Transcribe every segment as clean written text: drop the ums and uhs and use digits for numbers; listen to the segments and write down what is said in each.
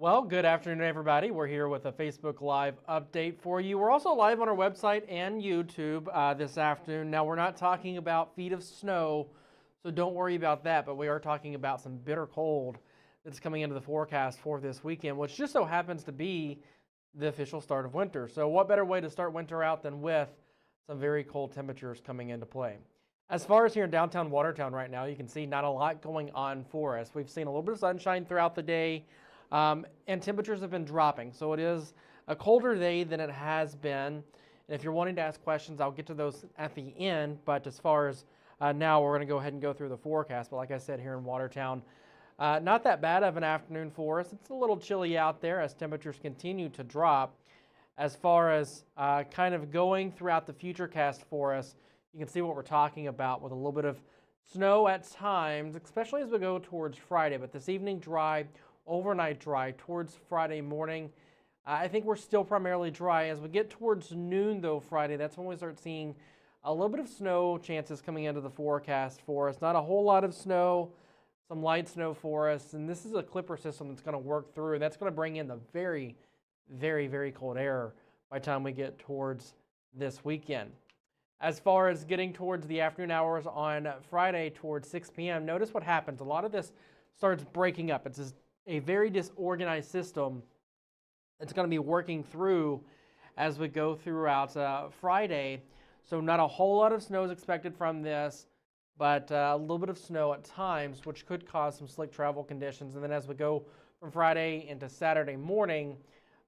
Well, good afternoon, everybody. We're here with a Facebook Live update for you. We're also live on our website and YouTube this afternoon. Now, we're not talking about feet of snow, so don't worry about that, but we are talking about some bitter cold that's coming into the forecast for this weekend, which just so happens to be the official start of winter. So what better way to start winter out than with some very cold temperatures coming into play? As far as here in downtown Watertown right now, you can see not a lot going on for us. We've seen a little bit of sunshine throughout the day. And temperatures have been dropping, so it is a colder day than it has been. And if you're wanting to ask questions, I'll get to those at the end. But as far as now, we're going to go ahead and go through the forecast. But like I said, here in Watertown, not that bad of an afternoon for us. It's a little chilly out there as temperatures continue to drop. As far as kind of going throughout the futurecast for us, you can see what we're talking about with a little bit of snow at times, especially as we go towards Friday. But this evening, dry. Overnight dry towards Friday morning. I think we're still primarily dry. As we get towards noon, though, Friday, that's when we start seeing a little bit of snow chances coming into the forecast for us. Not a whole lot of snow, some light snow for us. And this is a clipper system that's going to work through. That's going to bring in the very, very, very cold air by the time we get towards this weekend. As far as getting towards the afternoon hours on Friday towards 6 p.m., notice what happens. A lot of this starts breaking up. It's a very disorganized system that's going to be working through as we go throughout Friday. So not a whole lot of snow is expected from this, but a little bit of snow at times, which could cause some slick travel conditions. And then as we go from Friday into Saturday morning,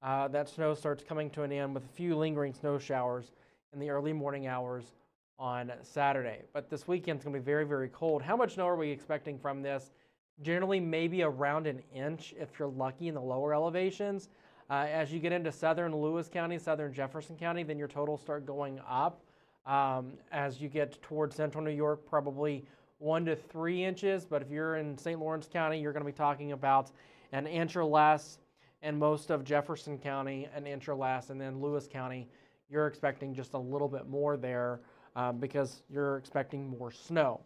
that snow starts coming to an end with a few lingering snow showers in the early morning hours on Saturday. But this weekend's going to be very, very cold. How much snow are we expecting from this? Generally, maybe around an inch if you're lucky in the lower elevations. As you get into southern Lewis County, southern Jefferson County, then your totals start going up. As you get towards central New York, probably 1 to 3 inches. But if you're in St. Lawrence County, you're going to be talking about an inch or less. And most of Jefferson County, an inch or less. And then Lewis County, you're expecting just a little bit more there because you're expecting more snow.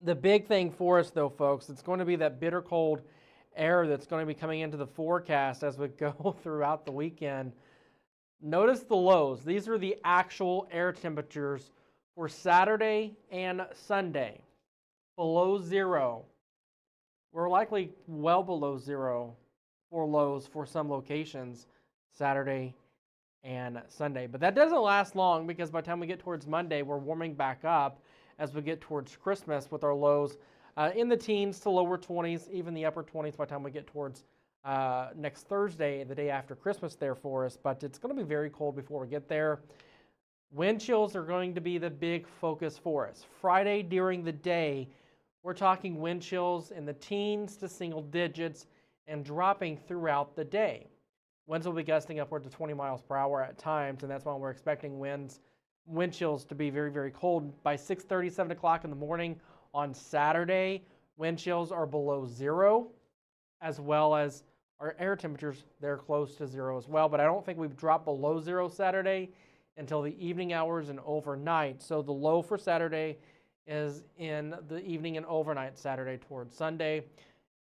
The big thing for us, though, folks, it's going to be that bitter cold air that's going to be coming into the forecast as we go throughout the weekend. Notice the lows. These are the actual air temperatures for Saturday and Sunday. Below zero. We're likely well below zero for lows for some locations Saturday and Sunday. But that doesn't last long because by the time we get towards Monday, we're warming back up as we get towards Christmas with our lows in the teens to lower 20s, even the upper 20s by the time we get towards next Thursday, the day after Christmas there for us. But it's going to be very cold before we get there. Wind chills are going to be the big focus for us. Friday during the day, we're talking wind chills in the teens to single digits and dropping throughout the day. Winds will be gusting upward to 20 miles per hour at times, and that's why we're expecting wind chills to be very, very cold. By 6:30, 7 o'clock in the morning on Saturday, wind chills are below zero, as well as our air temperatures, they're close to zero as well. But I don't think we've dropped below zero Saturday until the evening hours and overnight. So the low for Saturday is in the evening and overnight Saturday towards Sunday.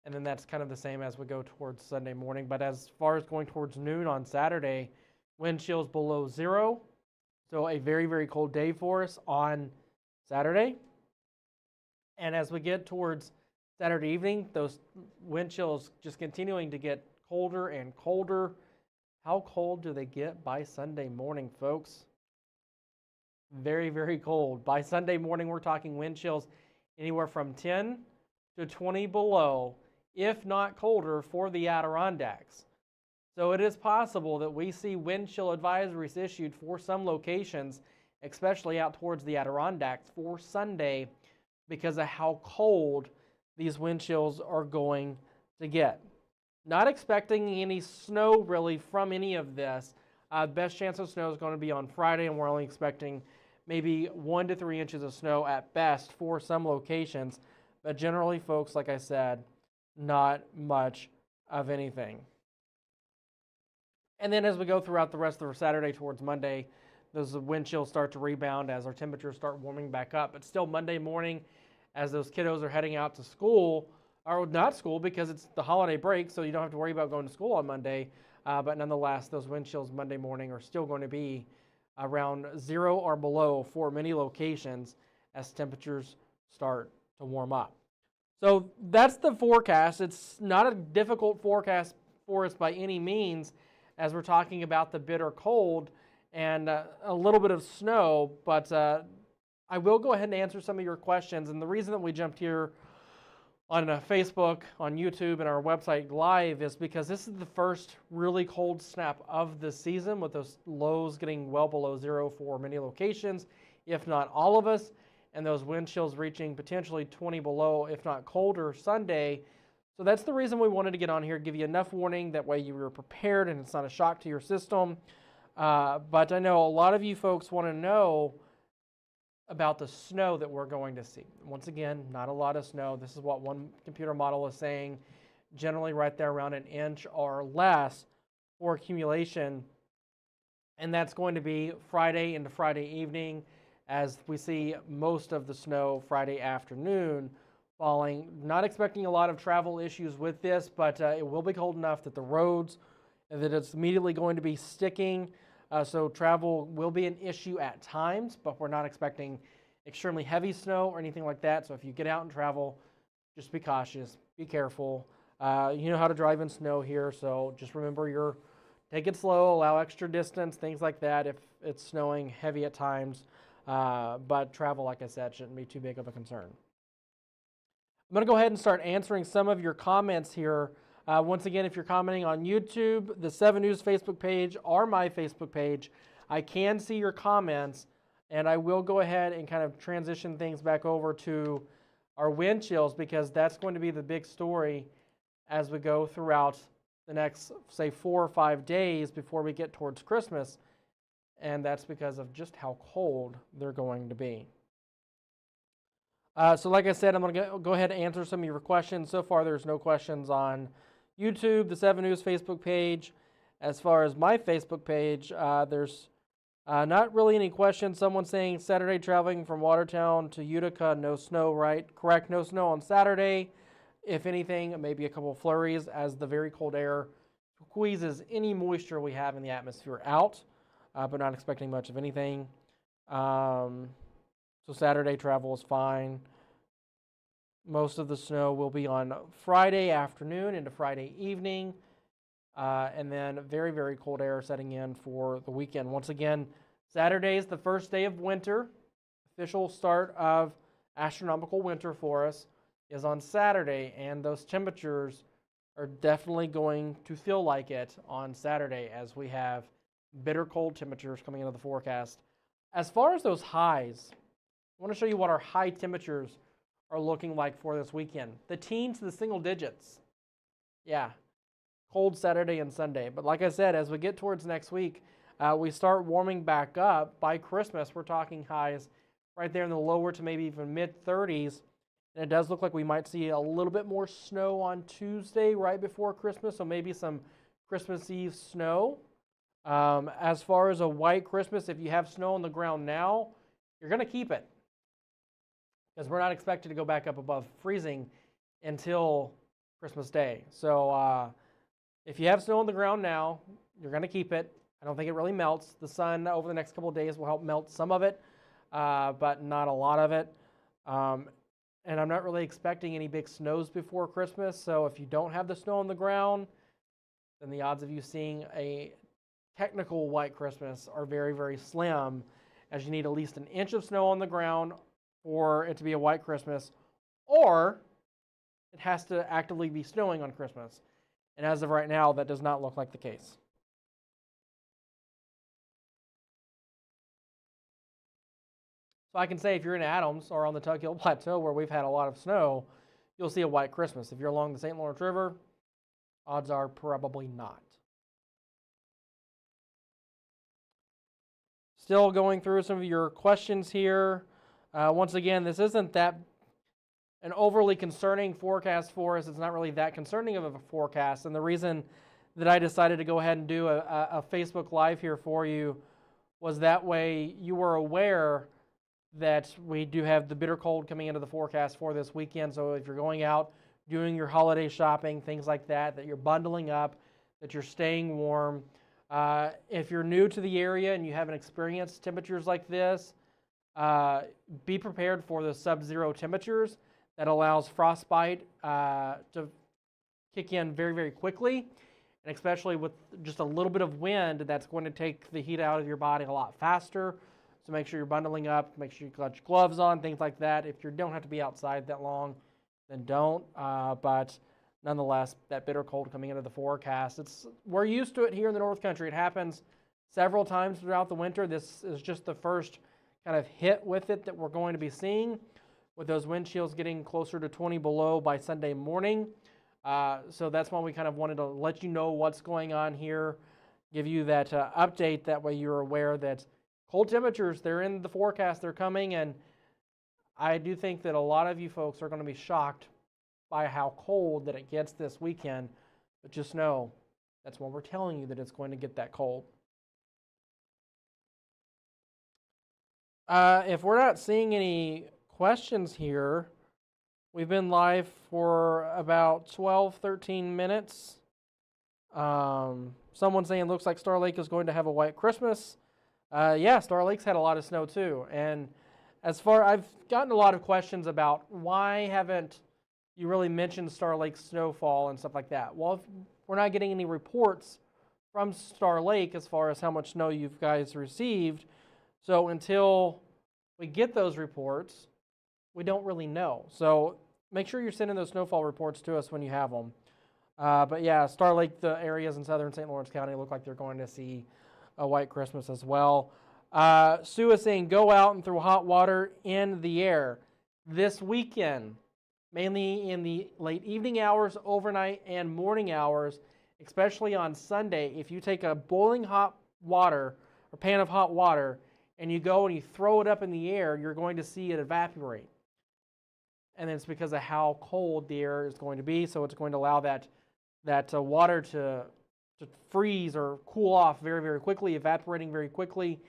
And then that's kind of the same as we go towards Sunday morning. But as far as going towards noon on Saturday, wind chills below zero. So a very, very cold day for us on Saturday. And as we get towards Saturday evening, those wind chills just continuing to get colder and colder. How cold do they get by Sunday morning, folks? Very, very cold. By Sunday morning, we're talking wind chills anywhere from 10 to 20 below, if not colder, for the Adirondacks. So it is possible that we see wind chill advisories issued for some locations, especially out towards the Adirondacks, for Sunday because of how cold these wind chills are going to get. Not expecting any snow really from any of this. Best chance of snow is going to be on Friday, and we're only expecting maybe 1 to 3 inches of snow at best for some locations. But generally, folks, like I said, not much of anything. And then as we go throughout the rest of Saturday towards Monday, those wind chills start to rebound as our temperatures start warming back up. But still Monday morning, as those kiddos are heading out to school, or not school because it's the holiday break, so you don't have to worry about going to school on Monday. But nonetheless, those wind chills Monday morning are still going to be around 0 or below for many locations as temperatures start to warm up. So that's the forecast. It's not a difficult forecast for us by any means as we're talking about the bitter cold and a little bit of snow, but I will go ahead and answer some of your questions. And the reason that we jumped here on Facebook, on YouTube, and our website live is because this is the first really cold snap of the season, with those lows getting well below 0 for many locations, if not all of us, and those wind chills reaching potentially 20 below, if not colder, Sunday. So that's the reason we wanted to get on here, give you enough warning, that way you were prepared and it's not a shock to your system. But I know a lot of you folks want to know about the snow that we're going to see. Once again, not a lot of snow. This is what one computer model is saying, generally right there around an inch or less for accumulation. And that's going to be Friday into Friday evening, as we see most of the snow Friday afternoon falling. Not expecting a lot of travel issues with this, but it will be cold enough that the roads, that it's immediately going to be sticking. So travel will be an issue at times, but we're not expecting extremely heavy snow or anything like that. So if you get out and travel, just be cautious, be careful. You know how to drive in snow here, so just remember take it slow, allow extra distance, things like that if it's snowing heavy at times. But travel, like I said, shouldn't be too big of a concern. I'm going to go ahead and start answering some of your comments here. Once again, if you're commenting on YouTube, the 7 News Facebook page, or my Facebook page, I can see your comments, and I will go ahead and kind of transition things back over to our wind chills, because that's going to be the big story as we go throughout the next, say, 4 or 5 days before we get towards Christmas, and that's because of just how cold they're going to be. So like I said, I'm going to go ahead and answer some of your questions. So far, there's no questions on YouTube, the 7 News Facebook page. As far as my Facebook page, there's not really any questions. Someone saying Saturday traveling from Watertown to Utica, no snow, right? Correct, no snow on Saturday. If anything, maybe a couple of flurries as the very cold air squeezes any moisture we have in the atmosphere out, but not expecting much of anything. So Saturday travel is fine. Most of the snow will be on Friday afternoon into Friday evening, and then very, very cold air setting in for the weekend. Once again, Saturday is the first day of winter. Official start of astronomical winter for us is on Saturday, and those temperatures are definitely going to feel like it on Saturday as we have bitter cold temperatures coming into the forecast. As far as those highs, I want to show you what our high temperatures are looking like for this weekend. The teens to the single digits. Yeah, cold Saturday and Sunday. But like I said, as we get towards next week, we start warming back up. By Christmas, we're talking highs right there in the lower to maybe even mid-30s. And it does look like we might see a little bit more snow on Tuesday right before Christmas, so maybe some Christmas Eve snow. As far as a white Christmas, if you have snow on the ground now, you're going to keep it, because we're not expected to go back up above freezing until Christmas Day. So if you have snow on the ground now, you're going to keep it. I don't think it really melts. The sun over the next couple of days will help melt some of it, but not a lot of it. And I'm not really expecting any big snows before Christmas. So if you don't have the snow on the ground, then the odds of you seeing a technical white Christmas are very, very slim, as you need at least an inch of snow on the ground for it to be a white Christmas, or it has to actively be snowing on Christmas. And as of right now, that does not look like the case. So I can say if you're in Adams or on the Tug Hill Plateau where we've had a lot of snow, you'll see a white Christmas. If you're along the St. Lawrence River, odds are probably not. Still going through some of your questions here. Once again, this isn't that an overly concerning forecast for us. It's not really that concerning of a forecast. And the reason that I decided to go ahead and do a Facebook Live here for you was that way you were aware that we do have the bitter cold coming into the forecast for this weekend. So if you're going out, doing your holiday shopping, things like that, that you're bundling up, that you're staying warm. If you're new to the area and you haven't experienced temperatures like this, be prepared for the sub-zero temperatures. That allows frostbite to kick in very, very quickly, and especially with just a little bit of wind, that's going to take the heat out of your body a lot faster. So make sure you're bundling up, make sure you got your gloves on, things like that. If you don't have to be outside that long, then don't. But nonetheless, that bitter cold coming into the forecast, we're used to it here in the North Country. It happens several times throughout the winter. This is just the first kind of hit with it that we're going to be seeing, with those wind chills getting closer to 20 below by Sunday morning. So that's why we kind of wanted to let you know what's going on here, give you that update. That way you're aware that cold temperatures, they're in the forecast, they're coming, and I do think that a lot of you folks are going to be shocked by how cold that it gets this weekend, but just know that's why we're telling you that it's going to get that cold. If we're not seeing any questions here, we've been live for about 12, 13 minutes. Someone saying looks like Star Lake is going to have a white Christmas. Yeah, Star Lake's had a lot of snow too. And I've gotten a lot of questions about why haven't you really mentioned Star Lake's snowfall and stuff like that. Well, if we're not getting any reports from Star Lake as far as how much snow you guys received. So until we get those reports, we don't really know. So make sure you're sending those snowfall reports to us when you have them. But yeah, Star Lake, the areas in southern St. Lawrence County look like they're going to see a white Christmas as well. Sue is saying go out and throw hot water in the air this weekend, mainly in the late evening hours, overnight, and morning hours, especially on Sunday. If you take a boiling hot water or pan of hot water and you go and you throw it up in the air, you're going to see it evaporate. And it's because of how cold the air is going to be, so it's going to allow that water to freeze or cool off very, very quickly, evaporating very quickly,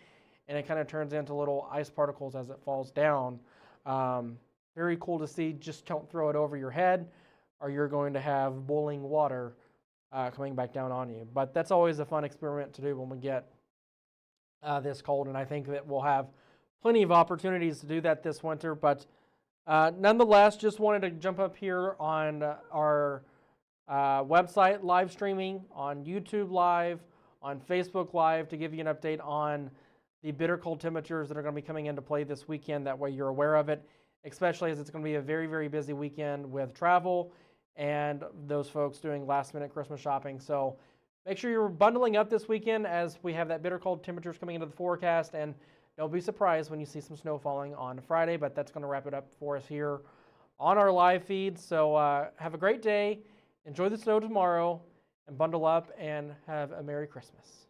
and it kind of turns into little ice particles as it falls down. Very cool to see. Just don't throw it over your head, or you're going to have boiling water coming back down on you. But that's always a fun experiment to do when we get this cold, and I think that we'll have plenty of opportunities to do that this winter. But nonetheless, just wanted to jump up here on our website live streaming, on YouTube Live, on Facebook Live, to give you an update on the bitter cold temperatures that are going to be coming into play this weekend. That way you're aware of it, especially as it's going to be a very, very busy weekend with travel and those folks doing last-minute Christmas shopping. So make sure you're bundling up this weekend as we have that bitter cold temperatures coming into the forecast, and don't be surprised when you see some snow falling on Friday, but that's going to wrap it up for us here on our live feed. So have a great day, enjoy the snow tomorrow, and bundle up and have a Merry Christmas.